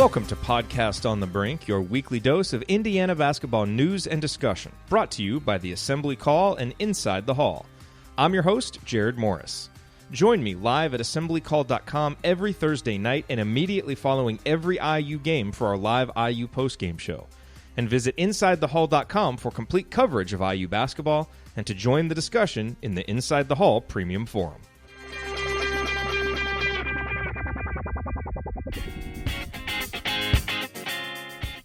Welcome to Podcast on the Brink, your weekly dose of Indiana basketball news and discussion, brought to you by the Assembly Call and Inside the Hall. I'm your host, Jerod Morris. Join me live at assemblycall.com every Thursday night and immediately following every IU game for our live IU postgame show. And visit InsideTheHall.com for complete coverage of IU basketball and to join the discussion in the Inside the Hall Premium Forum.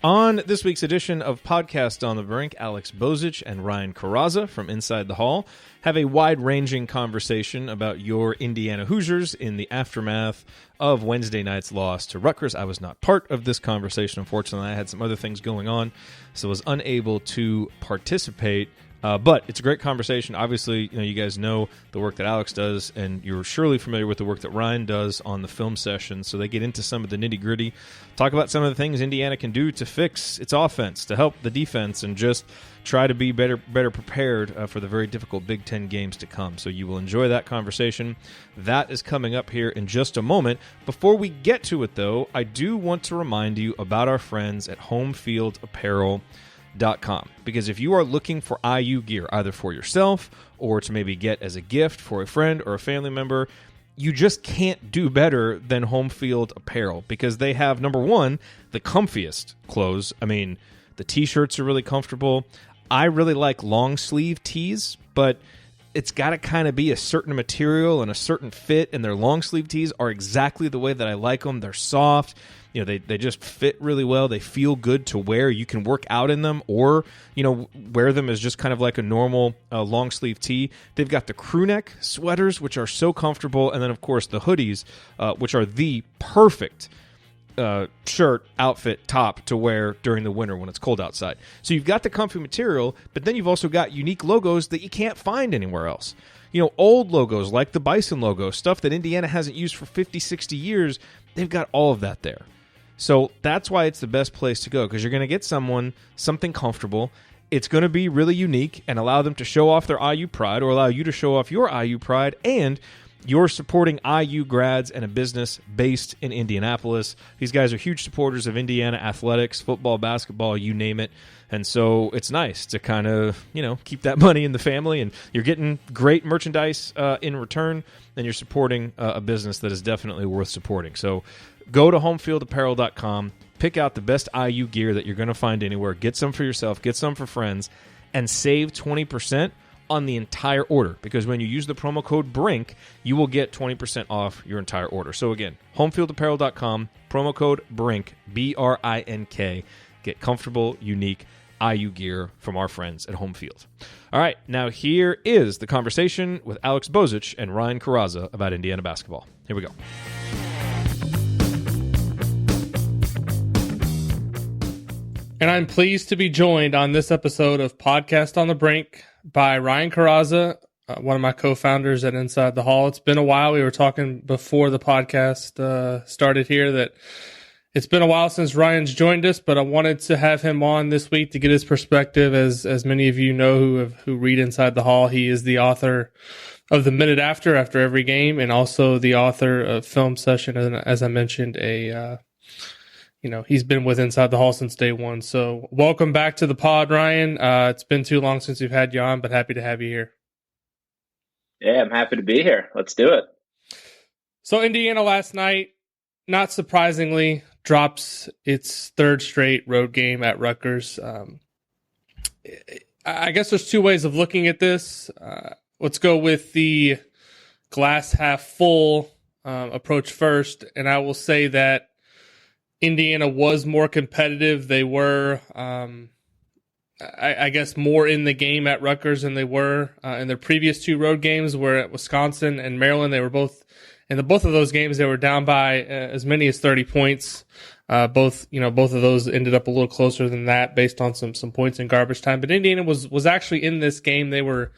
On this week's edition of Podcast on the Brink, Alex Bozich and Ryan Corazza from Inside the Hall have a wide-ranging conversation about your Indiana Hoosiers in the aftermath of Wednesday night's loss to Rutgers. I was not part of this conversation, unfortunately. I had some other things going on, so was unable to participate. But it's a great conversation. Obviously, you guys know the work that Alex does, and you're surely familiar with the work that Ryan does on the film session. So they get into some of the nitty-gritty, talk about some of the things Indiana can do to fix its offense, to help the defense, and just try to be better prepared for the very difficult Big Ten games to come. So you will enjoy that conversation. That is coming up here in just a moment. Before we get to it, though, I do want to remind you about our friends at HomeFieldApparel.com. Because if you are looking for IU gear, either for yourself or to maybe get as a gift for a friend or a family member, you just can't do better than Home Field Apparel, because they have, number one, the comfiest clothes. I mean, the t-shirts are really comfortable. I really like long sleeve tees, but it's got to kind of be a certain material and a certain fit, and their long sleeve tees are exactly the way that I like them. They're soft. They just fit really well. They feel good to wear. You can work out in them or, wear them as just kind of like a normal long sleeve tee. They've got the crew neck sweaters, which are so comfortable. And then, of course, the hoodies, which are the perfect shirt, outfit, top to wear during the winter when it's cold outside. So you've got the comfy material, but then you've also got unique logos that you can't find anywhere else. Old logos like the Bison logo, stuff that Indiana hasn't used for 50, 60 years, they've got all of that there. So that's why it's the best place to go, because you're going to get something comfortable. It's going to be really unique and allow them to show off their IU pride, or allow you to show off your IU pride, and you're supporting IU grads and a business based in Indianapolis. These guys are huge supporters of Indiana athletics, football, basketball, you name it. And so it's nice to kind of, keep that money in the family, and you're getting great merchandise in return, and you're supporting a business that is definitely worth supporting. So go to HomeFieldApparel.com, pick out the best IU gear that you're going to find anywhere, get some for yourself, get some for friends, and save 20% on the entire order, because when you use the promo code BRINK, you will get 20% off your entire order. So again, HomeFieldApparel.com, promo code BRINK, B-R-I-N-K. Get comfortable, unique IU gear from our friends at Home Field. All right, now here is the conversation with Alex Bozich and Ryan Corazza about Indiana basketball. Here we go. And I'm pleased to be joined on this episode of Podcast on the Brink by Ryan Corazza, one of my co-founders at Inside the Hall. It's been a while. We were talking before the podcast started here that it's been a while since Ryan's joined us, but I wanted to have him on this week to get his perspective. As many of you know who read Inside the Hall, he is the author of The Minute After every game, and also the author of Film Session. And as I mentioned, he's been with Inside the Hall since day one. So welcome back to the pod, Ryan. It's been too long since we've had you on, but happy to have you here. Yeah, I'm happy to be here. Let's do it. So Indiana last night, not surprisingly, drops its third straight road game at Rutgers. I guess there's two ways of looking at this. Let's go with the glass half full approach first. And I will say that Indiana was more competitive. They were, I guess, more in the game at Rutgers than they were in their previous two road games, where at Wisconsin and Maryland, they were both of those games, they were down by as many as 30 points. Both of those ended up a little closer than that based on some points in garbage time. But Indiana was actually in this game. They were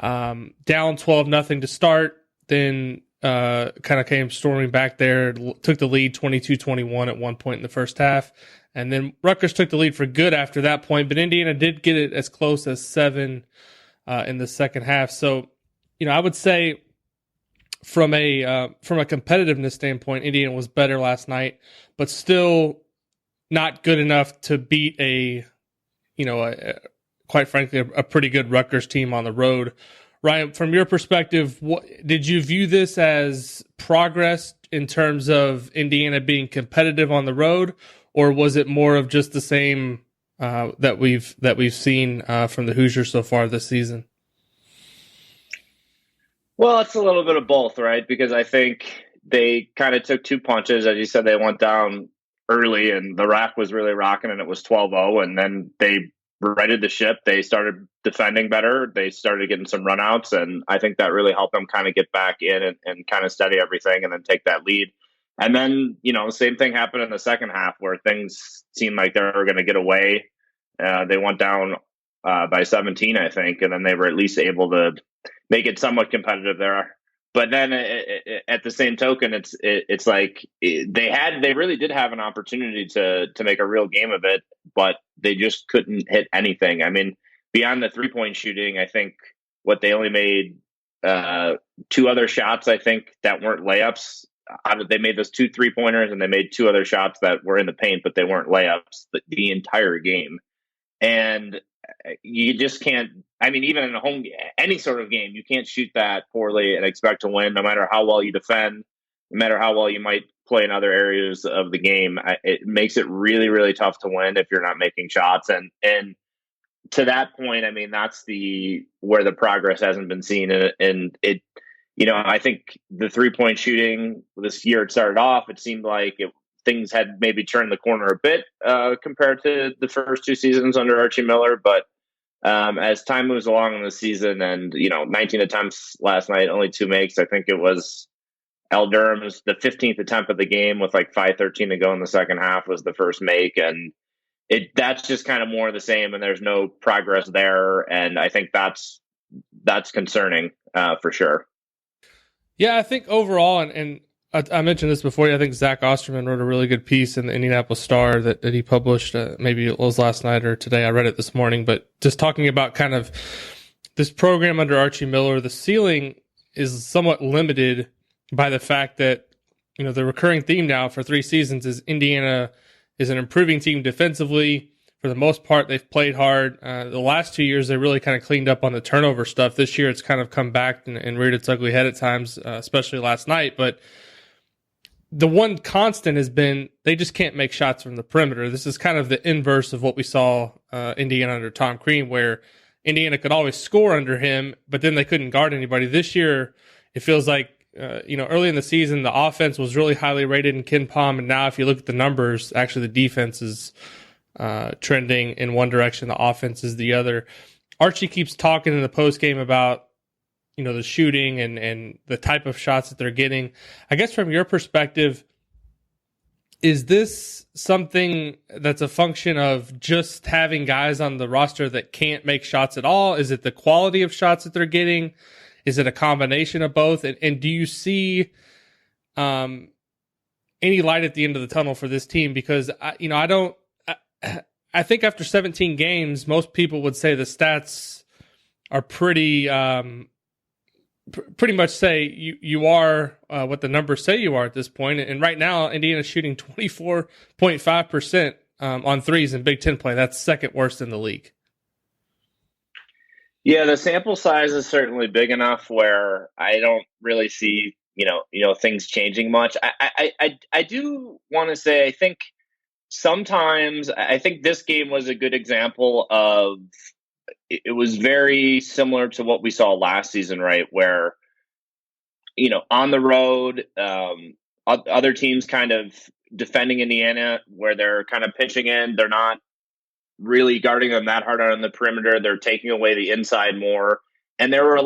down 12-0 to start, then kind of came storming back there, took the lead 22-21 at one point in the first half. And then Rutgers took the lead for good after that point, but Indiana did get it as close as 7 in the second half. So, I would say from a competitiveness standpoint, Indiana was better last night, but still not good enough to beat quite frankly, a pretty good Rutgers team on the road. Ryan, from your perspective, did you view this as progress in terms of Indiana being competitive on the road, or was it more of just the same that we've seen from the Hoosiers so far this season? Well, it's a little bit of both, right? Because I think they kind of took two punches. As you said, they went down early and the rack was really rocking and it was 12-0, and then they righted the ship. They started defending better. They started getting some runouts, and I think that really helped them kind of get back in and kind of steady everything and then take that lead. And then, same thing happened in the second half where things seemed like they were going to get away. They went down by 17, I think, and then they were at least able to make it somewhat competitive there. But then at the same token, it's like they really did have an opportunity to make a real game of it, but they just couldn't hit anything. I mean, beyond the 3-point shooting, I think they only made two other shots, I think, that weren't layups. They made those 2 3-pointers and they made 2 other shots that were in the paint, but they weren't layups the entire game. And you just can't, I mean, even in a home, any sort of game, you can't shoot that poorly and expect to win, no matter how well you defend, no matter how well you might play in other areas of the game. It makes it really, really tough to win if you're not making shots. And to that point, I mean, that's where the progress hasn't been seen. And it, I think the 3-point shooting this year, it started off, it seemed like things had maybe turned the corner a bit compared to the first 2 seasons under Archie Miller. But as time moves along in the season and, 19 attempts last night, only 2 makes, I think it was Al Durham's the 15th attempt of the game with like 5:13 to go in the second half was the first make. And that's just kind of more of the same. And there's no progress there. And I think that's concerning for sure. Yeah, I think overall, and I mentioned this before, I think Zach Osterman wrote a really good piece in the Indianapolis Star that he published, maybe it was last night or today. I read it this morning, but just talking about kind of this program under Archie Miller, the ceiling is somewhat limited by the fact that, the recurring theme now for 3 seasons is Indiana is an improving team defensively. For the most part, they've played hard. The last 2 years, they really kind of cleaned up on the turnover stuff. This year, it's kind of come back and reared its ugly head at times, especially last night. But the one constant has been they just can't make shots from the perimeter. This is kind of the inverse of what we saw Indiana under Tom Crean, where Indiana could always score under him, but then they couldn't guard anybody. This year, it feels like, early in the season, the offense was really highly rated in KenPom, and now if you look at the numbers, actually the defense is trending in one direction, the offense is the other. Archie keeps talking in the postgame about, the shooting and the type of shots that they're getting. I guess from your perspective, is this something that's a function of just having guys on the roster that can't make shots at all? Is it the quality of shots that they're getting? Is it a combination of both? And do you see any light at the end of the tunnel for this team? Because I think after 17 games, most people would say the stats are pretty much say you are what the numbers say you are at this point. And right now, Indiana's shooting 24.5% on threes in Big Ten play. That's second worst in the league. Yeah, the sample size is certainly big enough where I don't really see, things changing much. I do want to say, I think sometimes, I think this game was a good example of, it was very similar to what we saw last season, right? Where, on the road, other teams kind of defending Indiana, where they're kind of pitching in, they're not really guarding them that hard on the perimeter. They're taking away the inside more. And there were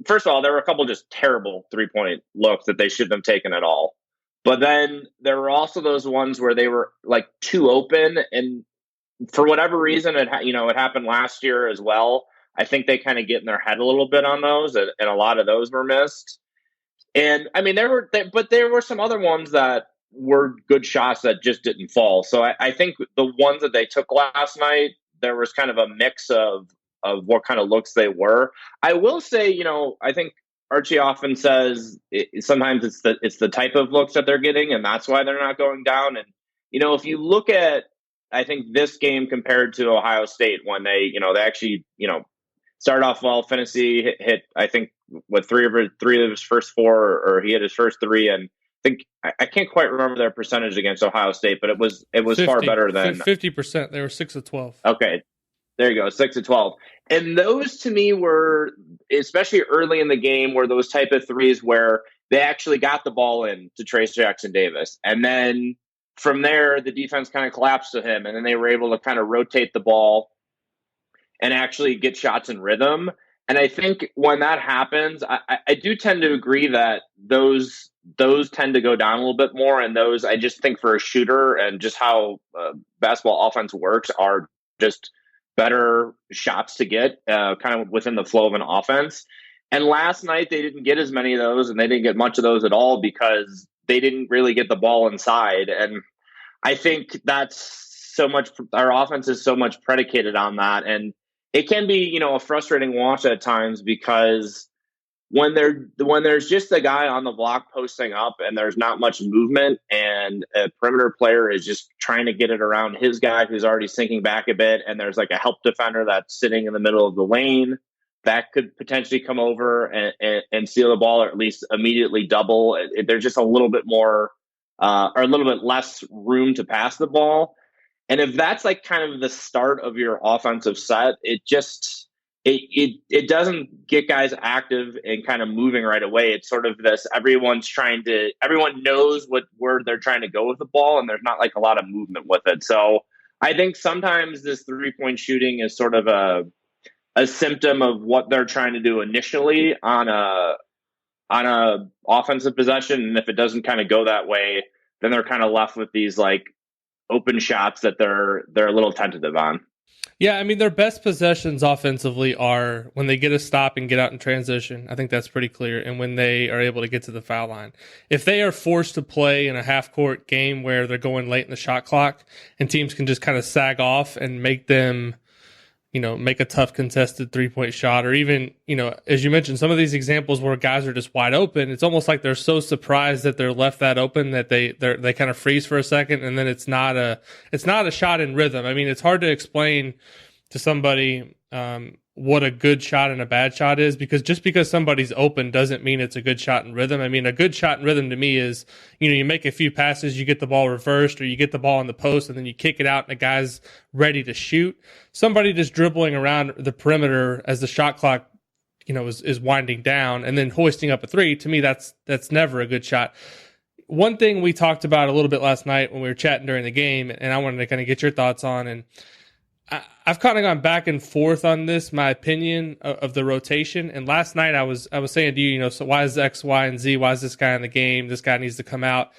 first of all, there were a couple just terrible 3-point looks that they shouldn't have taken at all. But then there were also those ones where they were like too open, and for whatever reason, it happened last year as well. I think they kind of get in their head a little bit on those, and a lot of those were missed. And I mean, there were some other ones that were good shots that just didn't fall. So I think the ones that they took last night, there was kind of a mix of what kind of looks they were. I will say, I think Archie often says sometimes it's the type of looks that they're getting, and that's why they're not going down. And if you look at, I think this game compared to Ohio State when they actually, started off well. Finney hit I think three of his first four, or he hit his first three, and I think I can't quite remember their percentage against Ohio State, but it was 50, far better than 50%. They were 6 of 12. Okay, there you go, 6 of 12, and those to me were, especially early in the game, were those type of threes where they actually got the ball in to Trace Jackson Davis, and then from there the defense kind of collapsed to him, and then they were able to kind of rotate the ball and actually get shots in rhythm. And I think when that happens, I do tend to agree that those tend to go down a little bit more. And those, I just think for a shooter and just how basketball offense works, are just better shots to get kind of within the flow of an offense. And last night they didn't get as many of those, and they didn't get much of those at all because they didn't really get the ball inside. And I think that's so much, our offense is so much predicated on that. And it can be, a frustrating watch at times because when there's just a guy on the block posting up and there's not much movement, and a perimeter player is just trying to get it around his guy who's already sinking back a bit, and there's like a help defender that's sitting in the middle of the lane that could potentially come over and steal the ball, or at least immediately double. There's just a little bit more or a little bit less room to pass the ball. And if that's like kind of the start of your offensive set, it doesn't get guys active and kind of moving right away. It's sort of this, everyone knows where they're trying to go with the ball, and there's not like a lot of movement with it. So I think sometimes this 3-point shooting is sort of a symptom of what they're trying to do initially on a offensive possession. And if it doesn't kind of go that way, then they're kind of left with these like open shots that they're a little tentative on. Yeah, I mean, their best possessions offensively are when they get a stop and get out in transition. I think that's pretty clear. And when they are able to get to the foul line. If they are forced to play in a half-court game where they're going late in the shot clock and teams can just kind of sag off and make them, make a tough contested 3-point shot, or even, as you mentioned, some of these examples where guys are just wide open, it's almost like they're so surprised that they're left that open that they kind of freeze for a second, and then it's not a shot in rhythm. I mean, it's hard to explain to somebody what a good shot and a bad shot is, because just because somebody's open doesn't mean it's a good shot in rhythm. I mean, a good shot in rhythm to me is, you make a few passes, you get the ball reversed, or you get the ball in the post, and then you kick it out and the guy's ready to shoot. Somebody just dribbling around the perimeter as the shot clock, is winding down and then hoisting up a three, to me, that's never a good shot. One thing we talked about a little bit last night when we were chatting during the game, and I wanted to kind of get your thoughts on, and I've kind of gone back and forth on this, my opinion of the rotation. And last night I was saying to you, so why is X, Y, and Z? Why is this guy in the game? This guy needs to come out.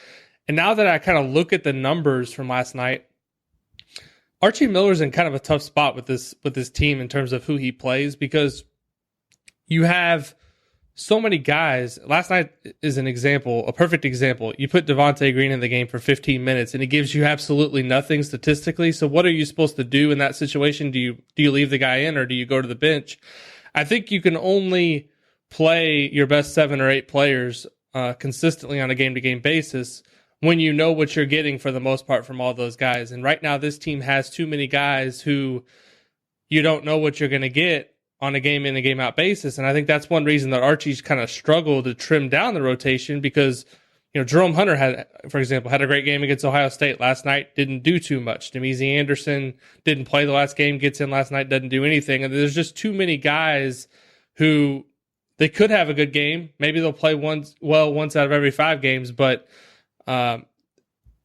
And now that I kind of look at the numbers from last night, Archie Miller's in kind of a tough spot with this team in terms of who he plays, because you have so many guys. Last night is an example, a perfect example. You put Devonte Green in the game for 15 minutes and he gives you absolutely nothing statistically. So what are you supposed to do in that situation? Do you leave the guy in, or do you go to the bench? I think you can only play your best 7 or 8 players consistently on a game-to-game basis when you know what you're getting for the most part from all those guys. And right now this team has too many guys who you don't know what you're going to get on a game in and game out basis. And I think that's one reason that Archie's kind of struggled to trim down the rotation, because, Jerome Hunter had, for example, had a great game against Ohio State last night, didn't do too much. Demezy Anderson didn't play the last game, gets in last night, doesn't do anything. And there's just too many guys who they could have a good game. Maybe they'll play once out of every 5 games, but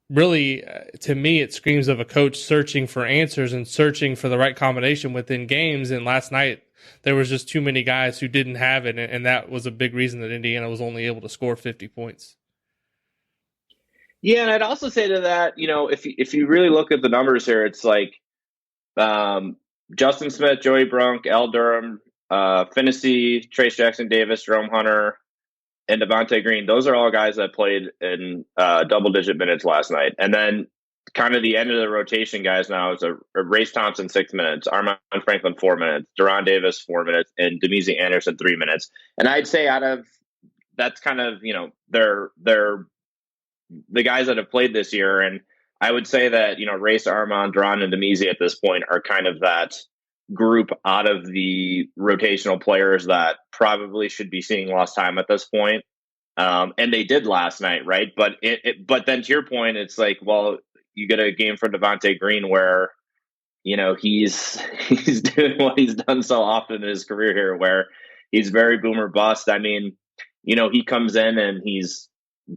really, to me, it screams of a coach searching for answers and searching for the right combination within games. And last night, there was just too many guys who didn't have it, and that was a big reason that Indiana was only able to score 50 points. Yeah, and I'd also say to that, if you really look at the numbers here, it's like Justin Smith, Joey Brunk, Al Durham, Finney, Trace Jackson Davis, Jerome Hunter, and Devonte Green. Those are all guys that played in double-digit minutes last night. And then kind of the end of the rotation guys now is a Race Thompson 6 minutes, Armand Franklin 4 minutes, Deron Davis 4 minutes, and Demezy Anderson 3 minutes. And I'd say out of that's kind of they're the guys that have played this year, and I would say that, Race, Armand, Duran, and Demizi at this point are kind of that group out of the rotational players that probably should be seeing lost time at this point. And they did last night, right? But but then to your point, it's like, well, you get a game for Devonte Green where, he's he's doing what he's done so often in his career here, where he's very boomer bust. I mean, he comes in and he's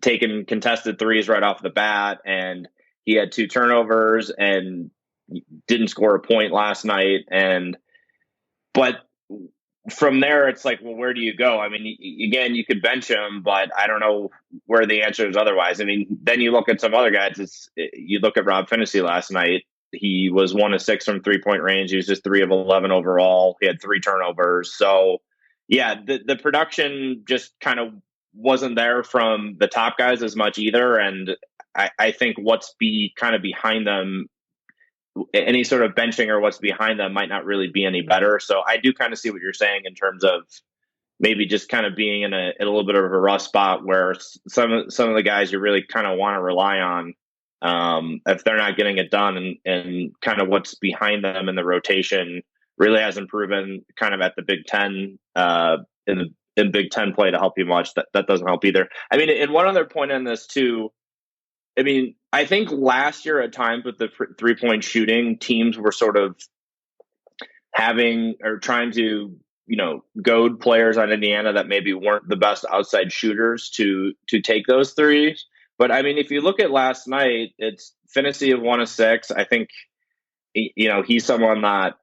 taking contested threes right off the bat, and he had 2 turnovers and didn't score a point last night. But from there, it's like, well, where do you go? I mean, again, you could bench him, but I don't know where the answer is otherwise. I mean, then you look at some other guys. You look at Rob Finney last night. He was 1 of 6 from 3-point range. He was just 3 of 11 overall. He had 3 turnovers. So, yeah, the production just kind of wasn't there from the top guys as much either. And I think what's kind of behind them, any sort of benching or what's behind them might not really be any better. So I do kind of see what you're saying in terms of maybe just kind of being in a little bit of a rough spot where some of the guys you really kind of want to rely on, if they're not getting it done, and kind of what's behind them in the rotation really hasn't proven kind of at the Big Ten, in Big Ten play to help you much. That doesn't help either. I mean, and one other point on this too, I mean, I think last year at times with the 3-point shooting, teams were sort of having or trying to, goad players on Indiana that maybe weren't the best outside shooters to take those threes. But I mean, if you look at last night, it's Finney of 1 of 6. I think, he's someone that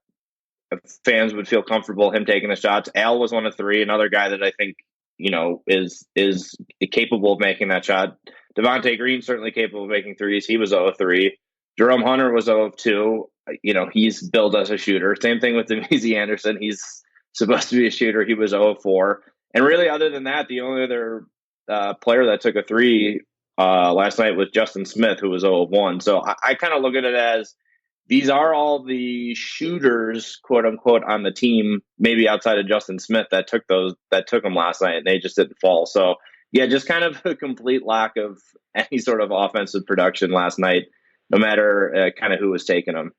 fans would feel comfortable him taking the shots. Al was 1 of 3, another guy that I think, is capable of making that shot. Devonte Green certainly capable of making threes. He was 0 of 3. Jerome Hunter was 0 of 2. He's billed as a shooter. Same thing with Demizi Anderson. He's supposed to be a shooter. He was 0 of 4. And really, other than that, the only other player that took a 3 last night was Justin Smith, who was 0 of 1. So I kind of look at it as these are all the shooters, quote unquote, on the team, maybe outside of Justin Smith, that took them last night, and they just didn't fall. So yeah, just kind of a complete lack of any sort of offensive production last night, no matter kind of who was taking them.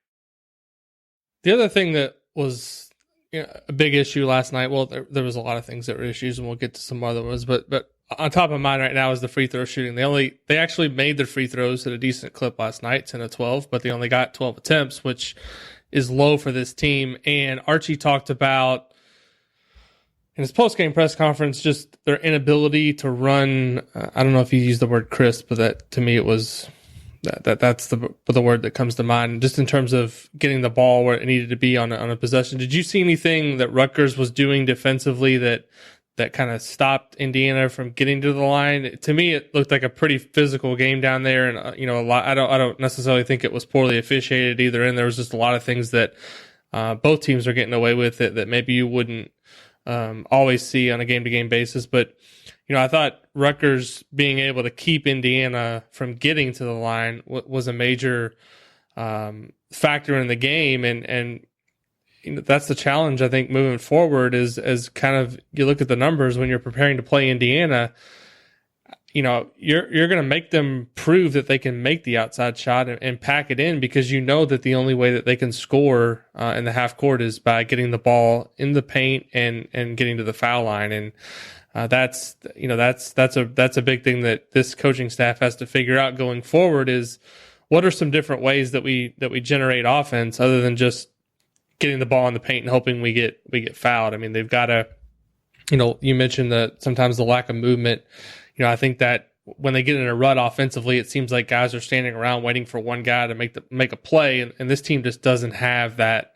The other thing that was a big issue last night, well, there was a lot of things that were issues, and we'll get to some other ones, but on top of mind right now is the free throw shooting. They actually made their free throws at a decent clip last night, 10 of 12, but they only got 12 attempts, which is low for this team. And Archie talked about in his post-game press conference just their inability to run. I don't know if he used the word crisp, but that to me it was that's the word that comes to mind, just in terms of getting the ball where it needed to be on a possession. Did you see anything that Rutgers was doing defensively that kind of stopped Indiana from getting to the line? To me, it looked like a pretty physical game down there, and a lot. I don't necessarily think it was poorly officiated either. And there was just a lot of things that both teams are getting away with that maybe you wouldn't always see on a game-to-game basis. But I thought Rutgers being able to keep Indiana from getting to the line was a major factor in the game, and that's the challenge, I think, moving forward is as kind of you look at the numbers when you're preparing to play Indiana, you're going to make them prove that they can make the outside shot and pack it in, because that the only way that they can score in the half court is by getting the ball in the paint and getting to the foul line. And that's a big thing that this coaching staff has to figure out going forward is what are some different ways that we generate offense other than just getting the ball in the paint and hoping we get fouled. I mean, they've got to, you mentioned that sometimes the lack of movement. I think that when they get in a rut offensively, it seems like guys are standing around waiting for one guy to make a play, and this team just doesn't have that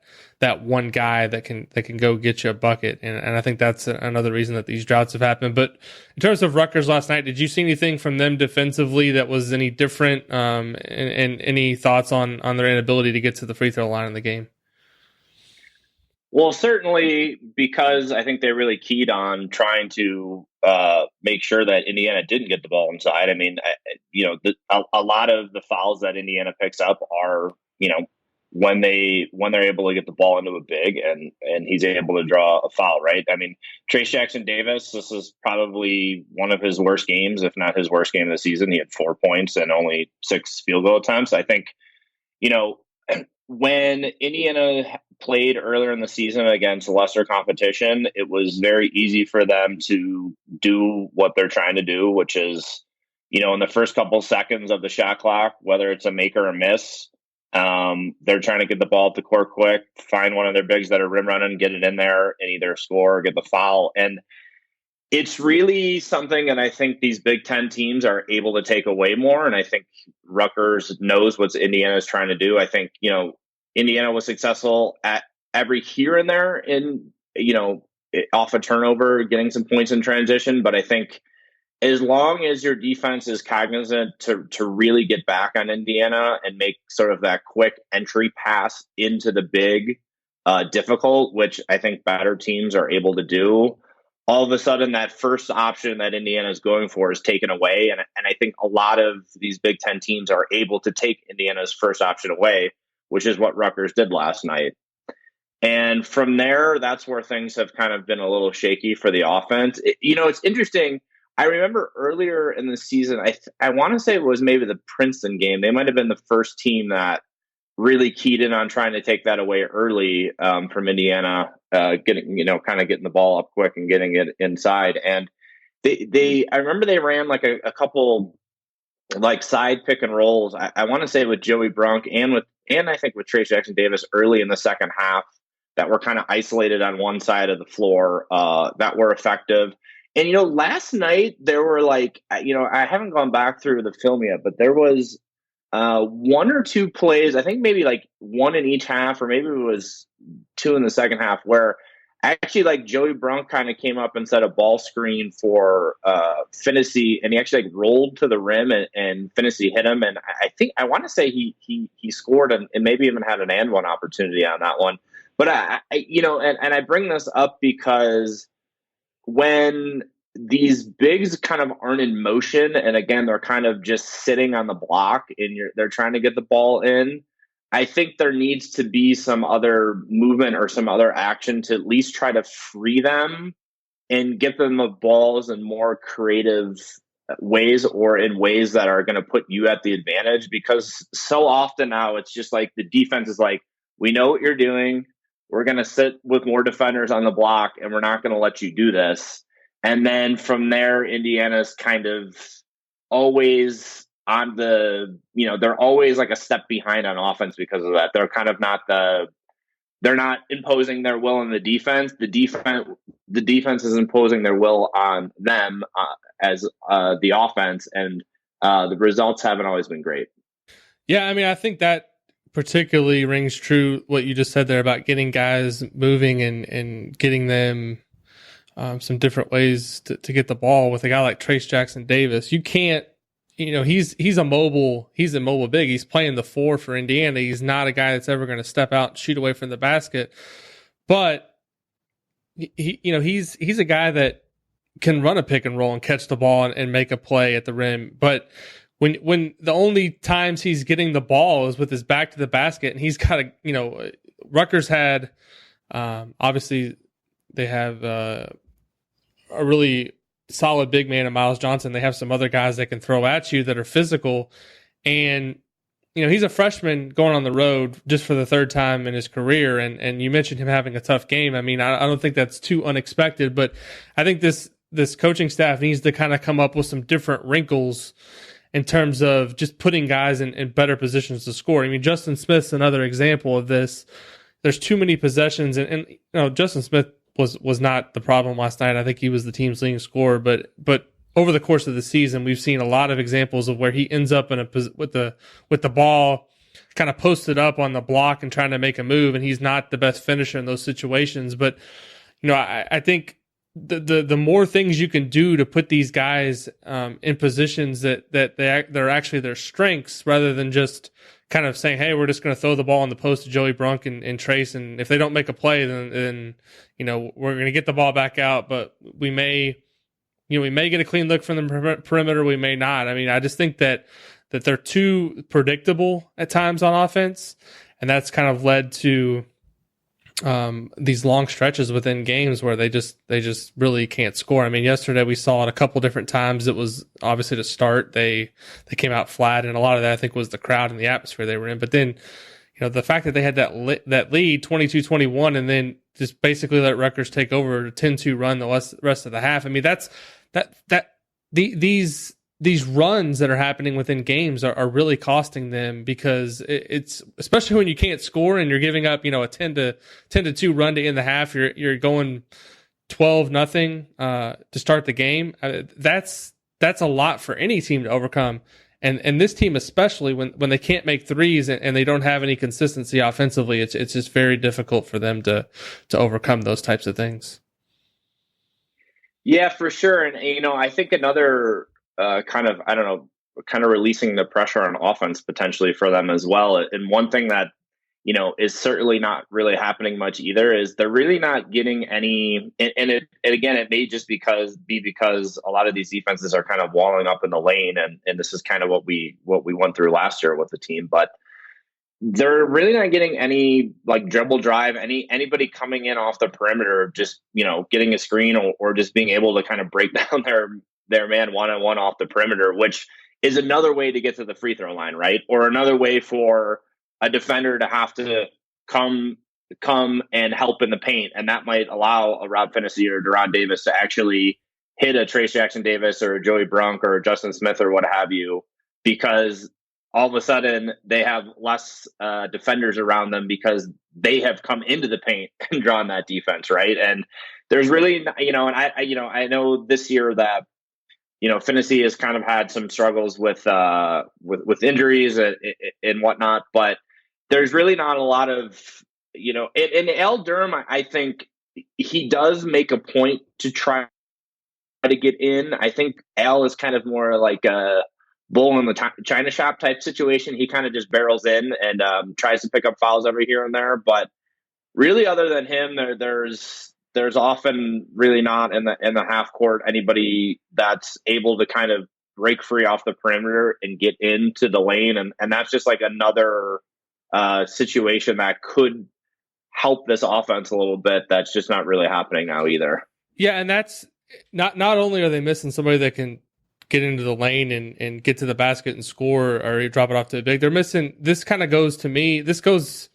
one guy that can go get you a bucket. And I think that's another reason that these droughts have happened. But in terms of Rutgers last night, did you see anything from them defensively that was any different? And any thoughts on their inability to get to the free throw line in the game? Well, certainly, because I think they really keyed on trying to make sure that Indiana didn't get the ball inside. I mean, a lot of the fouls that Indiana picks up are, when they're able to get the ball into a big and he's able to draw a foul, right? I mean, Trace Jackson Davis, this is probably one of his worst games, if not his worst game of the season. He had 4 points and only 6 field goal attempts. I think, when Indiana played earlier in the season against lesser competition, it was very easy for them to do what they're trying to do, which is, in the first couple seconds of the shot clock, whether it's a make or a miss, they're trying to get the ball at the court quick, find one of their bigs that are rim running, get it in there, and either score or get the foul. And it's really something that I think these Big Ten teams are able to take away more. And I think Rutgers knows what Indiana is trying to do. I think, Indiana was successful at every here and there in, off a turnover, getting some points in transition. But I think as long as your defense is cognizant to really get back on Indiana and make sort of that quick entry pass into the big difficult, which I think better teams are able to do, all of a sudden that first option that Indiana is going for is taken away. And I think a lot of these Big Ten teams are able to take Indiana's first option away, which is what Rutgers did last night. And from there, that's where things have kind of been a little shaky for the offense. It's interesting. I remember earlier in the season, I want to say it was maybe the Princeton game. They might have been the first team that really keyed in on trying to take that away early from Indiana, getting the ball up quick and getting it inside. And I remember they ran like a couple like side pick and rolls. I want to say with Joey Brunk and I think with Trace Jackson Davis early in the second half that were kind of isolated on one side of the floor that were effective. And, last night there were I haven't gone back through the film yet, but there was 1 or 2 plays, I think maybe like 1 in each half, or maybe it was 2 in the second half, where actually Joey Brunk kind of came up and set a ball screen for Finney, and he actually rolled to the rim and Finney hit him. And I want to say he scored and maybe even had an and one opportunity on that one. But I bring this up because when these bigs kind of aren't in motion, and again, they're kind of just sitting on the block and they're trying to get the ball in, I think there needs to be some other movement or some other action to at least try to free them and get them the balls in more creative ways or in ways that are going to put you at the advantage. Because so often now it's just like the defense is like, we know what you're doing. We're going to sit with more defenders on the block and we're not going to let you do this. And then from there, Indiana's kind of always on they're always like a step behind on offense because of that. They're kind of they're not imposing their will on the defense. The defense is imposing their will on them as the offense. And the results haven't always been great. Yeah. I mean, I think that particularly rings true what you just said there about getting guys moving and getting them some different ways to get the ball. With a guy like Trace Jackson Davis, you can't, he's a mobile big. He's playing the 4 for Indiana. He's not a guy that's ever going to step out and shoot away from the basket, but he's a guy that can run a pick and roll and catch the ball and make a play at the rim. But when the only times he's getting the ball is with his back to the basket, and he's got Rutgers had, obviously they have a really solid big man in Miles Johnson. They have some other guys that can throw at you that are physical. And, he's a freshman going on the road just for the 3rd time in his career. And you mentioned him having a tough game. I mean, I don't think that's too unexpected, but I think this coaching staff needs to kind of come up with some different wrinkles in terms of just putting guys in better positions to score. I mean, Justin Smith's another example of this. There's too many possessions, and Justin Smith was not the problem last night. I think he was the team's leading scorer, but over the course of the season, we've seen a lot of examples of where he ends up with the ball kind of posted up on the block and trying to make a move, and he's not the best finisher in those situations. But I think the more things you can do to put these guys in positions that they're actually their strengths, rather than just kind of saying, hey, we're just going to throw the ball on the post to Joey Brunk and Trace, and if they don't make a play, then we're going to get the ball back out, but we may get a clean look from the perimeter, we may not. I mean, I just think that they're too predictable at times on offense, And that's kind of led to these long stretches within games where they just really can't score. I mean, yesterday we saw it a couple different times. It was obviously to start, they came out flat, and a lot of that I think was the crowd and the atmosphere they were in. But then, the fact that they had that lead 22-21 and then just basically let Rutgers take over a 10-2 run the rest of the half. I mean, these runs that are happening within games are really costing them, because it's especially when you can't score and you're giving up, a 10-2 run to end the half. You're going 12-0 to start the game. That's a lot for any team to overcome. And this team, especially when they can't make threes and they don't have any consistency offensively, it's just very difficult for them to overcome those types of things. Yeah, for sure. And, I think another kind of releasing the pressure on offense potentially for them as well. And one thing that, is certainly not really happening much either is they're really not getting any, and again, it may just be because a lot of these defenses are kind of walling up in the lane. And this is kind of what we went through last year with the team, but they're really not getting any like dribble drive, anybody coming in off the perimeter, just, getting a screen or just being able to kind of break down their man one-on-one off the perimeter, which is another way to get to the free throw line, right? Or another way for a defender to have to come and help in the paint. And that might allow a Rob Finney or Jerod Davis to actually hit a Trace Jackson Davis or a Joey Brunk or Justin Smith or what have you, because all of a sudden they have less defenders around them because they have come into the paint and drawn that defense, right? And there's really, and I know this year that, Finney has kind of had some struggles with injuries and whatnot, but there's really not a lot of, in Al Durham, I think he does make a point to try to get in. I think Al is kind of more like a bull in the china shop type situation. He kind of just barrels in and tries to pick up fouls every here and there, but really other than him, there's often really not in the half court anybody that's able to kind of break free off the perimeter and get into the lane. And that's just like another situation that could help this offense a little bit. That's just not really happening now either. Yeah. And that's not only are they missing somebody that can get into the lane and get to the basket and score or drop it off to the big, they're missing, this kind of goes to me, this goes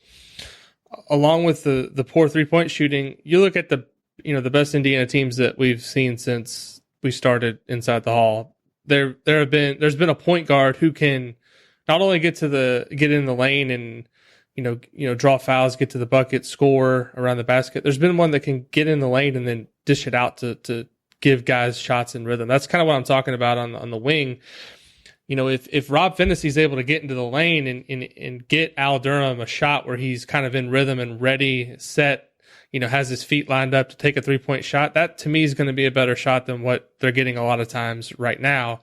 along with the poor 3-point shooting. You look at the best Indiana teams that we've seen since we started Inside the Hall. There's been a point guard who can not only get in the lane and draw fouls, get to the bucket, score around the basket. There's been one that can get in the lane and then dish it out to give guys shots in rhythm. That's kind of what I'm talking about on the wing. If Rob Finney is able to get into the lane and get Al Durham a shot where he's kind of in rhythm and ready, set, has his feet lined up to take a 3-point shot, that to me is going to be a better shot than what they're getting a lot of times right now.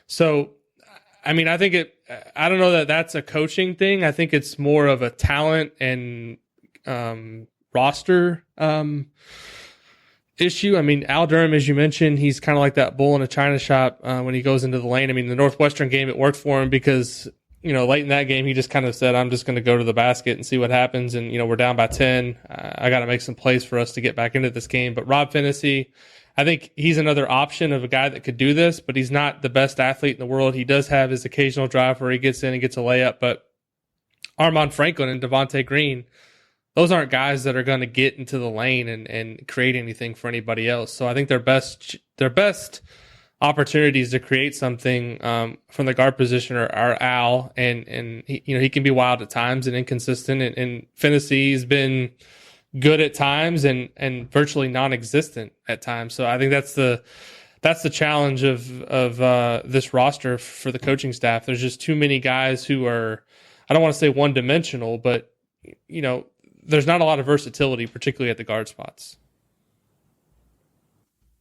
So, I mean, I don't know that that's a coaching thing. I think it's more of a talent and roster issue. I mean, Al Durham, as you mentioned, he's kind of like that bull in a china shop when he goes into the lane. I mean, the Northwestern game, it worked for him because, late in that game, he just kind of said, I'm just going to go to the basket and see what happens. And, we're down by 10. I got to make some plays for us to get back into this game. But Rob Finney, I think he's another option of a guy that could do this, but he's not the best athlete in the world. He does have his occasional drive where he gets in and gets a layup. But Armand Franklin and Devonte Green, those aren't guys that are going to get into the lane and create anything for anybody else. So I think their best opportunities to create something from the guard position are Al, and he can be wild at times and inconsistent. And Finney's been good at times and virtually non-existent at times. So I think that's the challenge of this roster for the coaching staff. There's just too many guys who are, I don't want to say one-dimensional, but there's not a lot of versatility, particularly at the guard spots.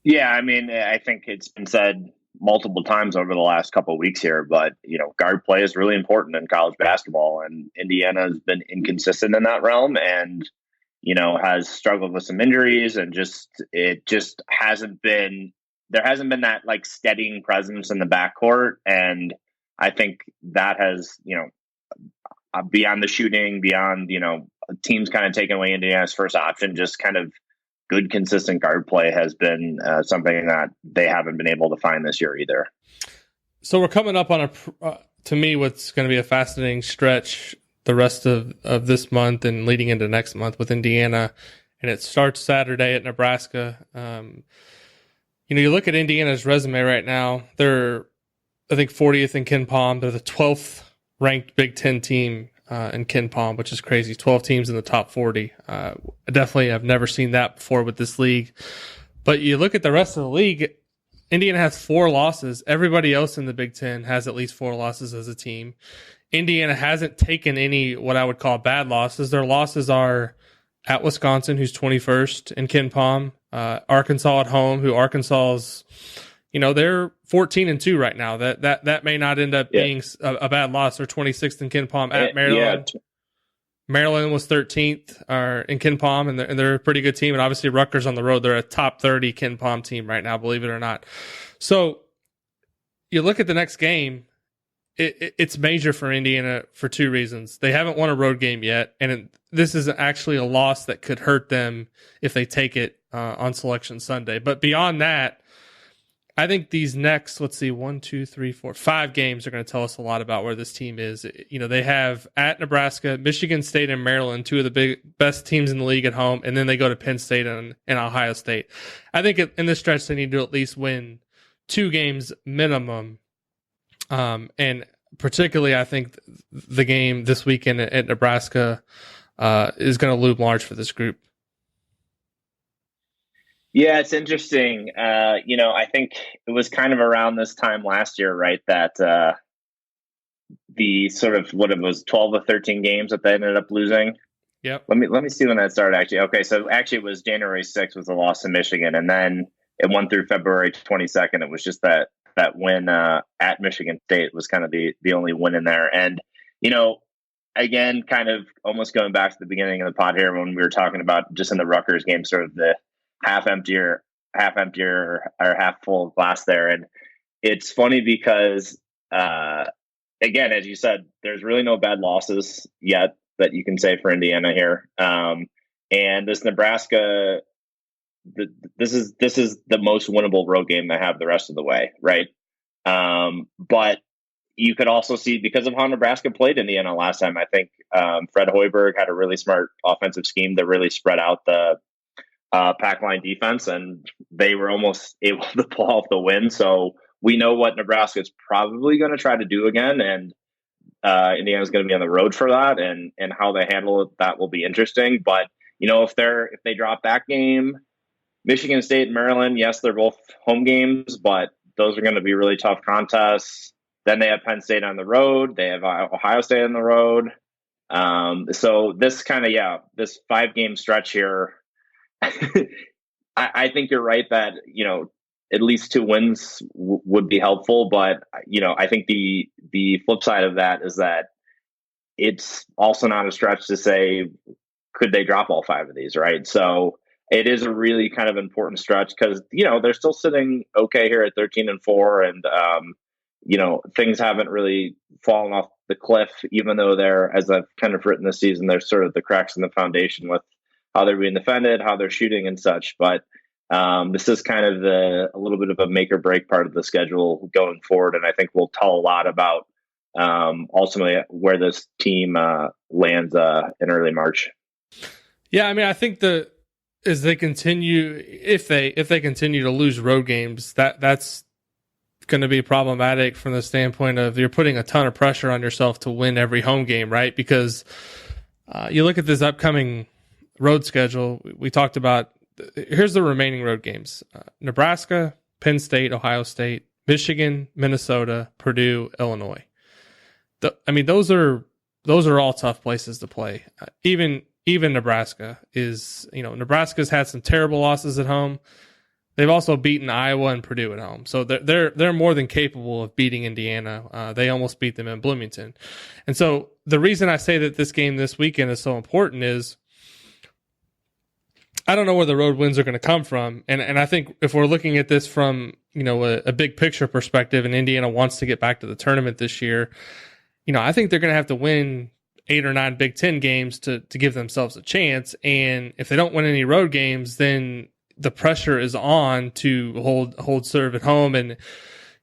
Yeah, I mean, I think it's been said multiple times over the last couple of weeks here, but, guard play is really important in college basketball, and Indiana has been inconsistent in that realm and, has struggled with some injuries, and there hasn't been that like steadying presence in the backcourt. And I think that has, beyond the shooting, beyond, teams kind of taking away Indiana's first option, just kind of good, consistent guard play has been something that they haven't been able to find this year either. So we're coming up on to me, what's going to be a fascinating stretch the rest of this month and leading into next month with Indiana. And it starts Saturday at Nebraska. You look at Indiana's resume right now. They're, I think, 40th in KenPom. They're the 12th ranked Big Ten team in KenPom, which is crazy. 12 teams in the top 40. I definitely have never seen that before with this league. But you look at the rest of the league, Indiana has 4 losses. Everybody else in the Big Ten has at least 4 losses as a team. Indiana hasn't taken any what I would call bad losses. Their losses are at Wisconsin, who's 21st in KenPom, Arkansas at home, who Arkansas's, they're 14-2 right now. That may not end up being a bad loss. They're 26th in KenPom at Maryland. Yeah. Maryland was 13th in KenPom, and they're a pretty good team. And obviously Rutgers on the road, they're a top 30 KenPom team right now, believe it or not. So you look at the next game, it's major for Indiana for 2 reasons. They haven't won a road game yet, and this is actually a loss that could hurt them if they take it on Selection Sunday. But beyond that, I think these next, 5 games are going to tell us a lot about where this team is. They have at Nebraska, Michigan State, and Maryland, 2 of the best teams in the league at home, and then they go to Penn State and Ohio State. I think in this stretch they need to at least win 2 games minimum. And particularly, I think the game this weekend at Nebraska is going to loom large for this group. Yeah, it's interesting. I think it was kind of around this time last year, right, that the sort of what it was 12 or 13 games that they ended up losing. Yep. Let me see when that started. Actually, okay, so actually it was January 6th was the loss to Michigan, and then it went through February 22nd. It was just that win at Michigan State was kind of the only win in there. And, again, kind of almost going back to the beginning of the pod here when we were talking about just in the Rutgers game, sort of the half empty or half full glass there. And it's funny because, again, as you said, there's really no bad losses yet that you can say for Indiana here. And this Nebraska, this is the most winnable road game they have the rest of the way, right? But you could also see, because of how Nebraska played Indiana last time, I think Fred Hoiberg had a really smart offensive scheme that really spread out the pack line defense, and they were almost able to pull off the win. So we know what Nebraska is probably going to try to do again, and Indiana's going to be on the road for that, and how they handle it, that will be interesting. But if they drop that game, Michigan State and Maryland, yes, they're both home games, but those are going to be really tough contests. Then they have Penn State on the road. They have Ohio State on the road. So this kind of, this 5-game stretch here, I think you're right that, at least 2 wins would be helpful. But, I think the flip side of that is that it's also not a stretch to say, could they drop all 5 of these, right? So it is a really kind of important stretch because, they're still sitting okay here at 13-4, and, things haven't really fallen off the cliff, even though they're, as I've kind of written this season, there's sort of the cracks in the foundation with how they're being defended, how they're shooting and such. But this is kind of a little bit of a make or break part of the schedule going forward. And I think we'll tell a lot about ultimately where this team lands in early March. Yeah, I mean, I think as they continue, if they continue to lose road games, that's going to be problematic from the standpoint of you're putting a ton of pressure on yourself to win every home game, right? Because you look at this upcoming road schedule. We talked about, here's the remaining road games: Nebraska, Penn State, Ohio State, Michigan, Minnesota, Purdue, Illinois. Those are all tough places to play. Even Nebraska is, Nebraska's had some terrible losses at home. They've also beaten Iowa and Purdue at home, so they're more than capable of beating Indiana. They almost beat them in Bloomington, and so the reason I say that this game this weekend is so important is I don't know where the road wins are going to come from, and I think if we're looking at this from a big picture perspective, and Indiana wants to get back to the tournament this year, I think they're going to have to win 8 or 9 Big Ten games to give themselves a chance. And if they don't win any road games, then the pressure is on to hold serve at home. And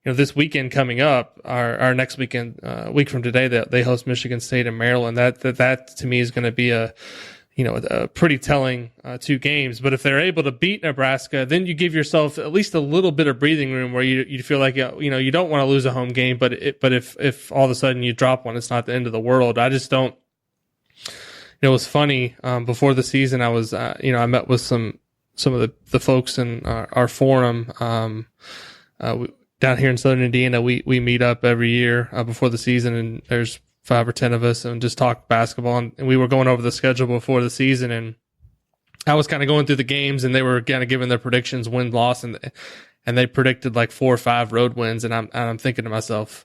this weekend coming up, our next weekend, week from today, that they host Michigan State and Maryland. That to me is going to be a pretty telling 2 games. But if they're able to beat Nebraska, then you give yourself at least a little bit of breathing room where you feel like you don't want to lose a home game. But if all of a sudden you drop one, it's not the end of the world. I just don't. It was funny before the season. I was I met with some of the folks in our forum. Down here in Southern Indiana, we meet up every year before the season, and there's 5 or 10 of us and just talk basketball. And we were going over the schedule before the season, and I was kind of going through the games, and they were kind of giving their predictions, win, loss, and they predicted like 4 or 5 road wins. And I'm thinking to myself,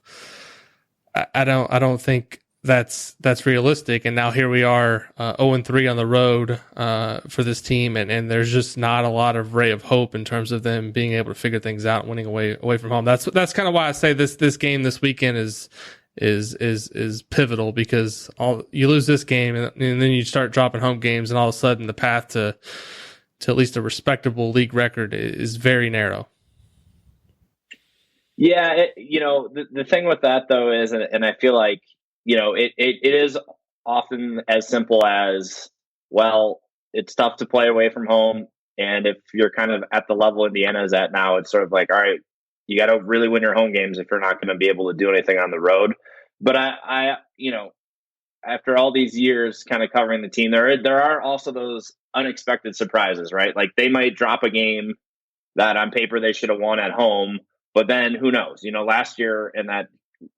I don't think that's realistic. And now here we are, 0-3 on the road for this team, and there's just not a lot of ray of hope in terms of them being able to figure things out and winning away from home. That's kind of why I say this game this weekend is pivotal, because you lose this game and then you start dropping home games, and all of a sudden the path to at least a respectable league record is very narrow. Yeah, the thing with that though is, and I feel like it is often as simple as, well, it's tough to play away from home, and if you're kind of at the level Indiana is at now, it's sort of like, all right, you got to really win your home games if you're not going to be able to do anything on the road. But I after all these years kind of covering the team, there are also those unexpected surprises, right? Like they might drop a game that on paper they should have won at home, but then who knows? Last year in that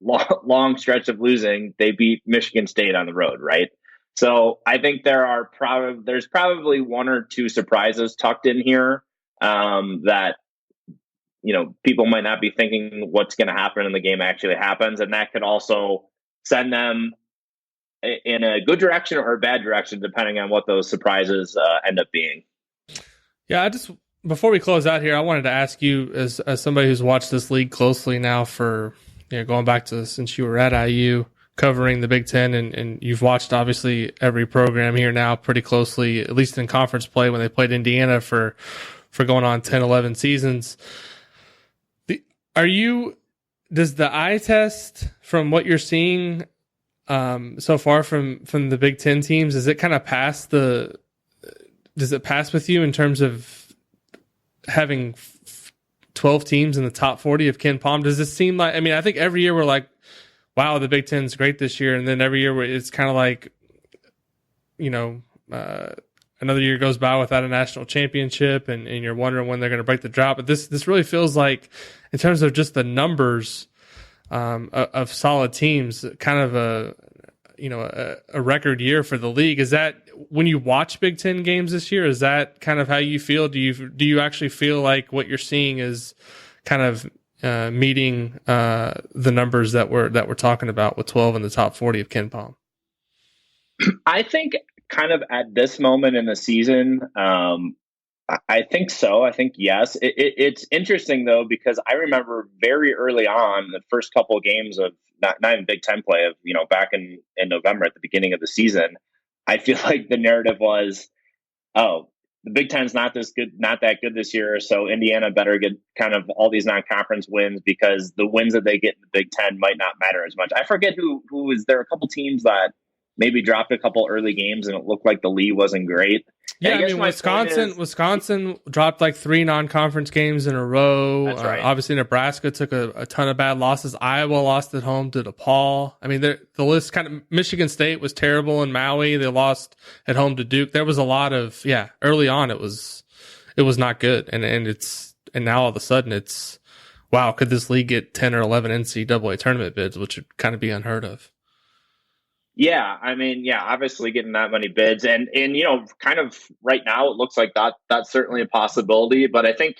long stretch of losing, they beat Michigan State on the road, right? So I think there's probably 1 or 2 surprises tucked in here that people might not be thinking what's going to happen, and the game actually happens, and that could also send them in a good direction or a bad direction, depending on what those surprises end up being. Yeah, before we close out here, I wanted to ask you, as somebody who's watched this league closely now for going back to since you were at IU covering the Big Ten, and you've watched obviously every program here now pretty closely, at least in conference play when they played Indiana for going on 10, 11 seasons. Does the eye test from what you're seeing so far from the Big Ten teams, does it kind of pass with you in terms of having 12 teams in the top 40 of Ken Palm? Does this seem like, I think every year we're like, wow, the Big Ten's great this year. And then every year it's kind of like, another year goes by without a national championship, and you're wondering when they're going to break the drought. But this really feels like, in terms of just the numbers of solid teams, kind of a record year for the league. Is that, when you watch Big Ten games this year, is that kind of how you feel? Do you actually feel like what you're seeing is kind of meeting the numbers that we're talking about with 12 in the top 40 of Ken Palm? I think kind of at this moment in the season, I think so. I think yes. It's interesting though, because I remember very early on, the first couple of games of not even Big Ten play of back in November at the beginning of the season, I feel like the narrative was, oh, the Big Ten's not that good this year, so Indiana better get kind of all these non-conference wins, because the wins that they get in the Big Ten might not matter as much. I forget who was there. A couple teams that maybe dropped a couple early games, and it looked like the lead wasn't great. Yeah, Wisconsin dropped like 3 non-conference games in a row. That's right. Obviously, Nebraska took a ton of bad losses. Iowa lost at home to DePaul. The list kind of, Michigan State was terrible in Maui. They lost at home to Duke. There was a lot of, early on it was not good. And now all of a sudden it's, wow, could this league get 10 or 11 NCAA tournament bids, which would kind of be unheard of. Yeah, obviously getting that many bids, and kind of right now it looks like that's certainly a possibility. But I think,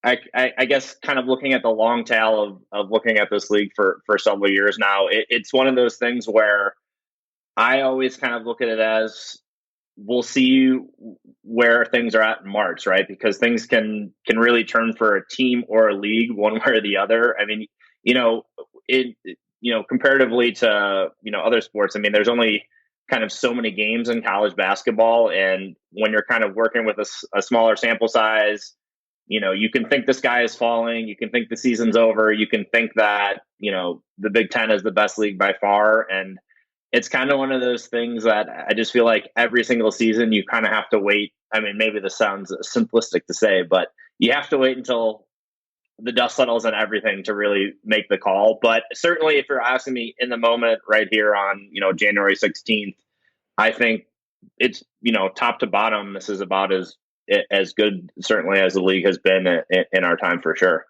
I guess, kind of looking at the long tail of looking at this league for several years now, it's one of those things where I always kind of look at it as, we'll see where things are at in March, right? Because things can really turn for a team or a league one way or the other. Comparatively to, other sports, there's only kind of so many games in college basketball. And when you're kind of working with a smaller sample size, you can think the sky is falling. You can think the season's over. You can think that, the Big Ten is the best league by far. And it's kind of one of those things that I just feel like every single season you kind of have to wait. I mean, maybe this sounds simplistic to say, but you have to wait until the dust settles and everything to really make the call. But certainly if you're asking me in the moment right here on, January 16th, I think it's, top to bottom, this is about as good certainly as the league has been in our time for sure.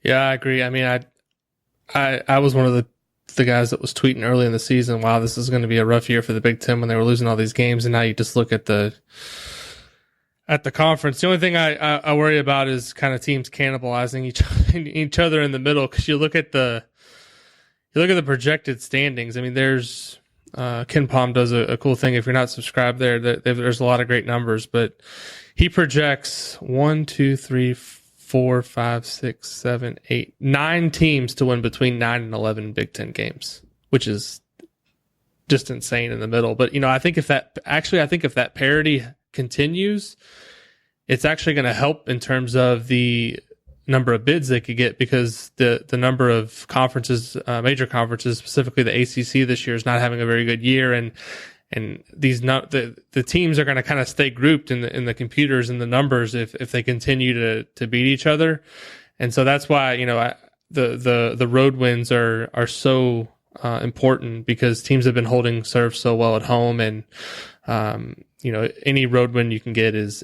Yeah, I agree. I mean, I was one of the guys that was tweeting early in the season, wow, this is going to be a rough year for the Big Ten when they were losing all these games. And now you just look at the conference. The only thing I worry about is kind of teams cannibalizing each other in the middle. Cause you look at the projected standings. I mean, there's, Ken Palm does a cool thing. If you're not subscribed there's a lot of great numbers, but he projects 1, 2, 3, 4, 5, 6, 7, 8, 9 teams to win between 9 and 11 Big Ten games, which is just insane in the middle. But, I think if that parity continues, it's actually going to help in terms of the number of bids they could get, because the number of conferences, major conferences, specifically the ACC this year, is not having a very good year, and the teams are going to kind of stay grouped in the computers and the numbers if they continue to beat each other. And so that's why the road wins are so important, because teams have been holding serve so well at home, and any road win you can get is